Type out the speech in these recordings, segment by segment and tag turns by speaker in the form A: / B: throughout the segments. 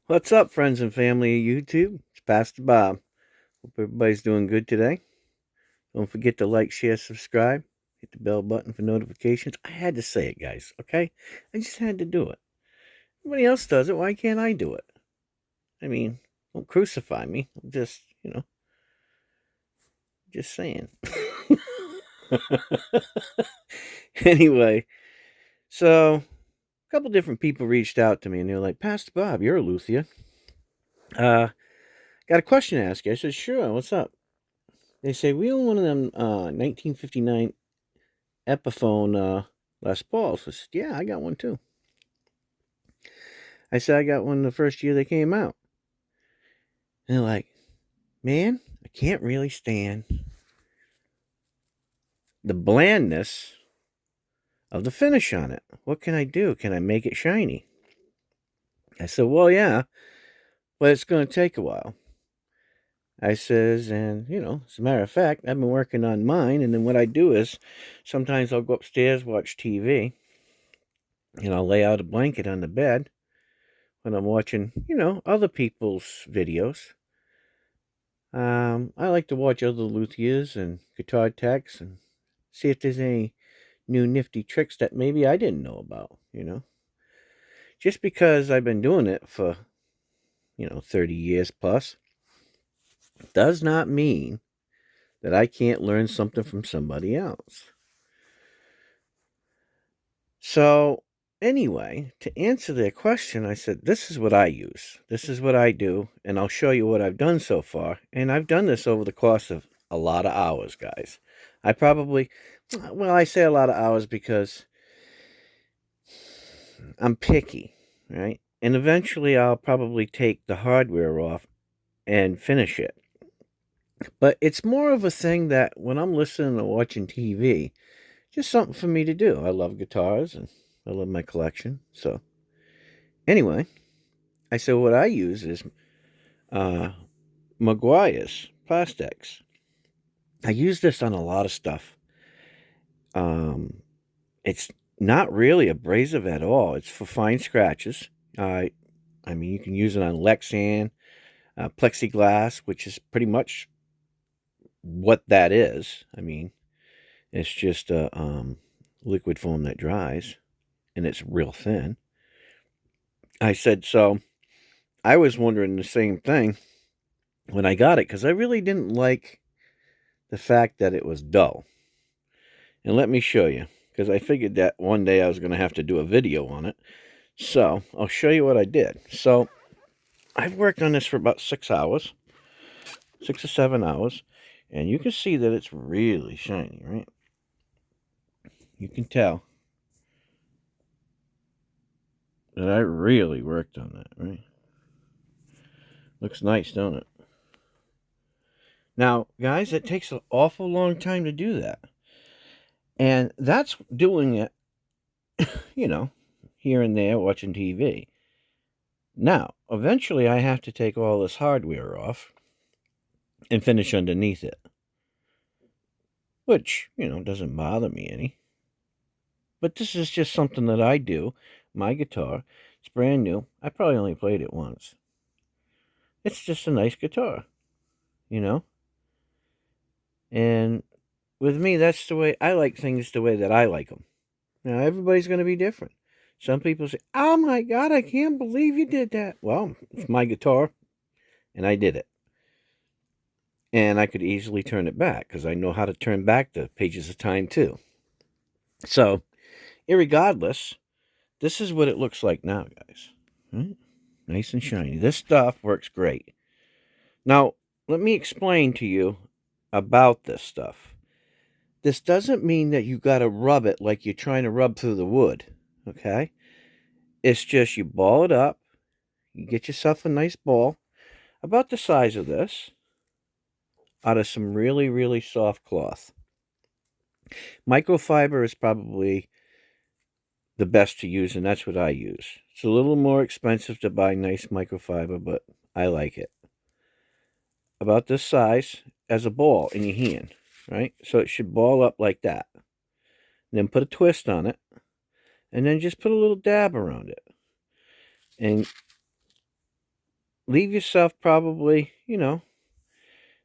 A: What's up, friends and family of YouTube? It's Pastor Bob. Hope everybody's doing good today. Don't forget to like, share, subscribe. Hit the bell button for notifications. I had to say it, guys, okay? I just had to do it. Everybody else does it. Why can't I do it? I mean, don't crucify me. I'm just saying. Anyway, so a couple different people reached out to me and they were like, Pastor Bob, you're a luthier. Got a question to ask you. I said, sure, what's up? They say, we own one of them 1959 Epiphone Les Pauls. I said, yeah, I got one too. I said, I got one the first year they came out. And they're like, man, I can't really stand the blandness of the finish on it. What can I do? Can I make it shiny? I said, well, yeah, but it's going to take a while. I says, and as a matter of fact, I've been working on mine. And then what I do is sometimes I'll go upstairs, watch TV, and I'll lay out a blanket on the bed when I'm watching, other people's videos. I like to watch other luthiers and guitar techs and see if there's any new nifty tricks that maybe I didn't know about. Just because I've been doing it for, 30 years plus, does not mean that I can't learn something from somebody else. So, anyway, to answer their question, I said, this is what I use. This is what I do, and I'll show you what I've done so far. And I've done this over the course of a lot of hours, guys. I say a lot of hours because I'm picky, right? And eventually I'll probably take the hardware off and finish it. But it's more of a thing that when I'm listening or watching TV, just something for me to do. I love guitars and I love my collection. So, anyway, I said what I use is Maguire's plastics. I use this on a lot of stuff. It's not really abrasive at all. It's for fine scratches. You can use it on Lexan, plexiglass, which is pretty much what that is. It's just a liquid foam that dries, and it's real thin. I said, so I was wondering the same thing when I got it, because I really didn't like the fact that it was dull. And let me show you, because I figured that one day I was going to have to do a video on it. So I'll show you what I did. So I've worked on this for about 6 hours, 6 or 7 hours, and you can see that it's really shiny, right? You can tell that I really worked on that, right? Looks nice, don't it? Now, guys, it takes an awful long time to do that. And that's doing it, here and there, watching TV. Now, eventually I have to take all this hardware off and finish underneath it. Which, doesn't bother me any. But this is just something that I do. My guitar, it's brand new. I probably only played it once. It's just a nice guitar, And with me, that's the way I like things, the way that I like them. Now, everybody's going to be different. Some people say, oh my God, I can't believe you did that. Well, it's my guitar, and I did it. And I could easily turn it back, because I know how to turn back the pages of time, too. So, irregardless, this is what it looks like now, guys. Right? Nice and shiny. This stuff works great. Now, let me explain to you about this stuff. This doesn't mean that you got to rub it like you're trying to rub through the wood, okay? It's just you ball it up. You get yourself a nice ball, about the size of this, out of some really, really soft cloth. Microfiber is probably the best to use, and that's what I use. It's a little more expensive to buy nice microfiber, but I like it. About this size as a ball in your hand, right? So it should ball up like that. And then put a twist on it, and then just put a little dab around it. And leave yourself probably,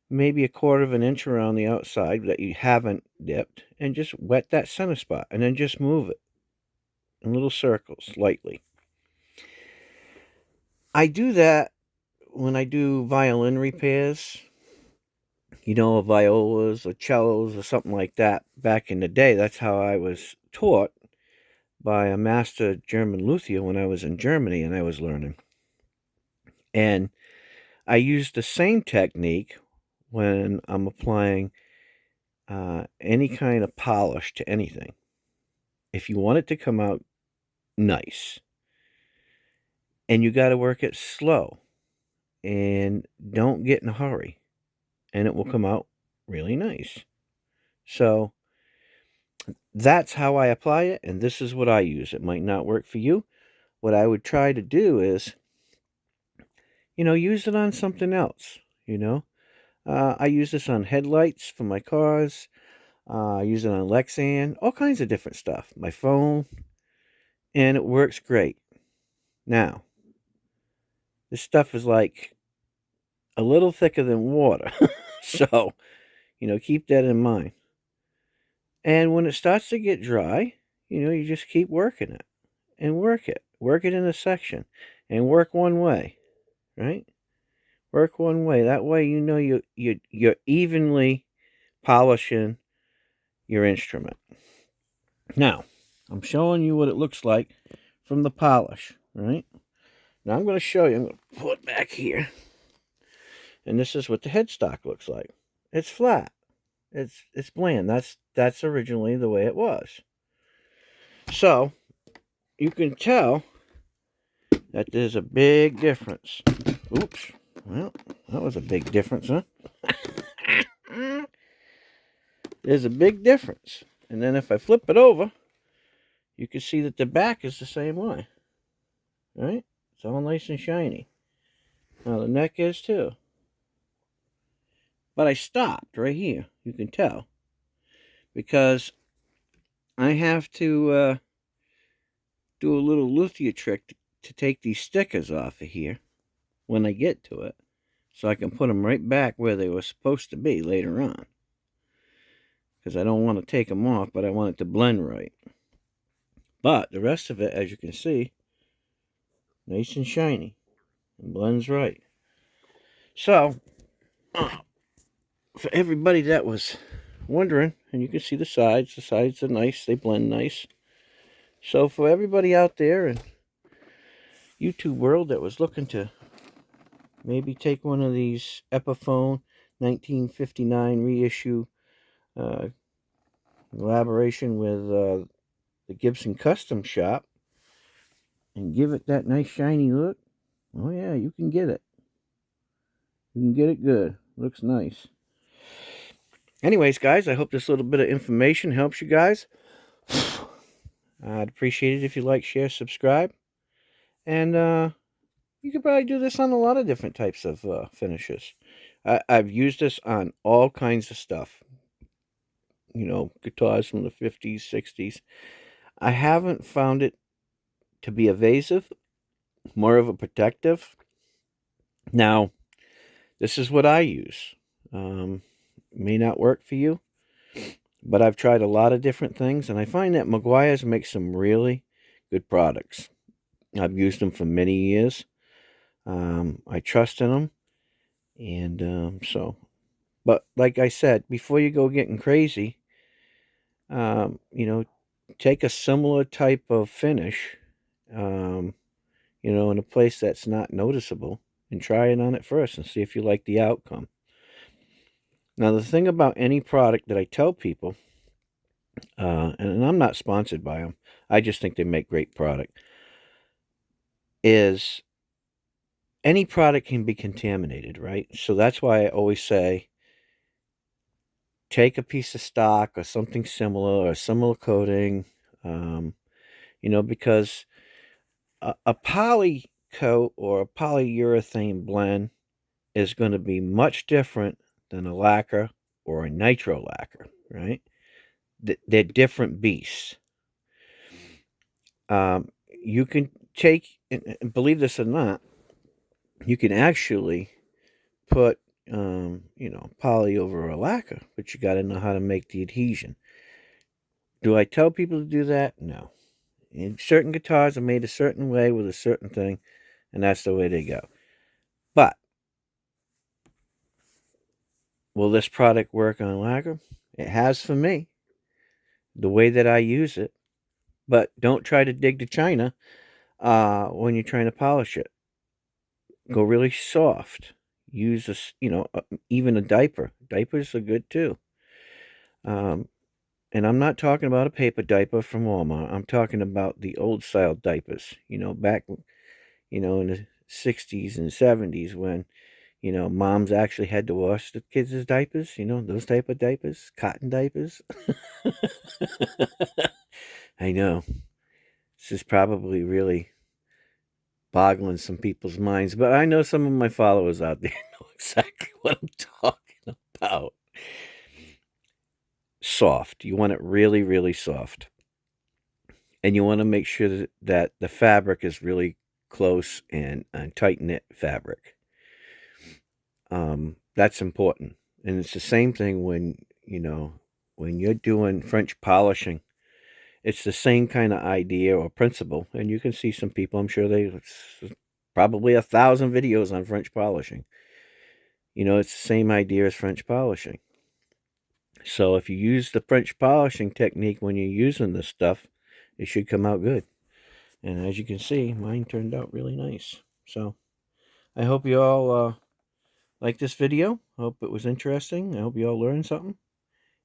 A: maybe a quarter of an inch around the outside that you haven't dipped, and just wet that center spot, and then just move it in little circles lightly. I do that when I do violin repairs, violas or cellos or something like that. Back in the day, that's how I was taught by a master German luthier when I was in Germany and I was learning. And I use the same technique when I'm applying any kind of polish to anything. If you want it to come out nice, and you got to work it slow, and don't get in a hurry, and it will come out really nice. So that's how I apply it, and this is what I use. It might not work for you. What I would try to do is, use it on something else. I use this on headlights for my cars. I use it on Lexan, all kinds of different stuff. My phone, and it works great. Now, this stuff is like a little thicker than water, so keep that in mind. And when it starts to get dry, you just keep working it and work it in a section, and work one way, right? Work one way. That way, you're evenly polishing your instrument. Now, I'm showing you what it looks like from the polish, right? Now I'm going to show you. I'm going to pull it back here, and this is what the headstock looks like. It's flat. It's bland. That's originally the way it was. So you can tell that there's a big difference. Oops. Well, that was a big difference, huh? There's a big difference. And then if I flip it over, you can see that the back is the same way. Right? It's all nice and shiny. Now the neck is too. But I stopped right here. You can tell. Because I have to do a little luthier trick to take these stickers off of here when I get to it, so I can put them right back where they were supposed to be later on. Because I don't want to take them off, but I want it to blend right. But the rest of it, as you can see, nice and shiny and blends right. So, for everybody that was wondering, and you can see the sides are nice, they blend nice. So for everybody out there in YouTube world that was looking to maybe take one of these Epiphone 1959 reissue collaboration with the Gibson Custom Shop and give it that nice shiny look, oh yeah, you can get it. You can get it good. Looks nice. Anyways, guys, I hope this little bit of information helps you guys. I'd appreciate it if you like, share, subscribe. And you could probably do this on a lot of different types of finishes. I've used this on all kinds of stuff. Guitars from the 50s, 60s. I haven't found it to be evasive, more of a protective. Now, this is what I use. May not work for you, but I've tried a lot of different things, and I find that Meguiar's makes some really good products. I've used them for many years. I trust in them, and but like I said, before you go getting crazy, take a similar type of finish, in a place that's not noticeable, and try it on it first and see if you like the outcome. Now, the thing about any product that I tell people, and I'm not sponsored by them, I just think they make great product, is any product can be contaminated, right? So that's why I always say, take a piece of stock or something similar or a similar coating, because a poly coat or a polyurethane blend is going to be much different than a lacquer or a nitro lacquer, right? They're different beasts. You can take, and believe this or not, You can actually put, poly over a lacquer, but you got to know how to make the adhesion. Do I tell people to do that? No. And certain guitars are made a certain way with a certain thing, and that's the way they go. But will this product work on lacquer? It has for me, the way that I use it. But don't try to dig to China when you're trying to polish it. Go really soft. Use even a diaper. Diapers are good too. Um, and I'm not talking about a paper diaper from Walmart. I'm talking about the old style diapers. Back, in the 60s and 70s when, moms actually had to wash the kids' diapers. Those type of diapers, cotton diapers. I know. This is probably really boggling some people's minds, but I know some of my followers out there know exactly what I'm talking about. Soft. You want it really, really soft. And you want to make sure that the fabric is really close and tight knit fabric. That's important. And it's the same thing when you're doing French polishing. It's the same kind of idea or principle. And you can see some people, I'm sure probably 1,000 videos on French polishing. It's the same idea as French polishing. So if you use the French polishing technique when you're using this stuff, it should come out good. And as you can see, mine turned out really nice. So I hope you all like this video. I hope it was interesting. I hope you all learned something.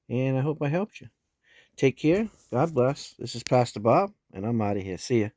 A: And I hope I helped you. Take care. God bless. This is Pastor Bob, and I'm out of here. See ya.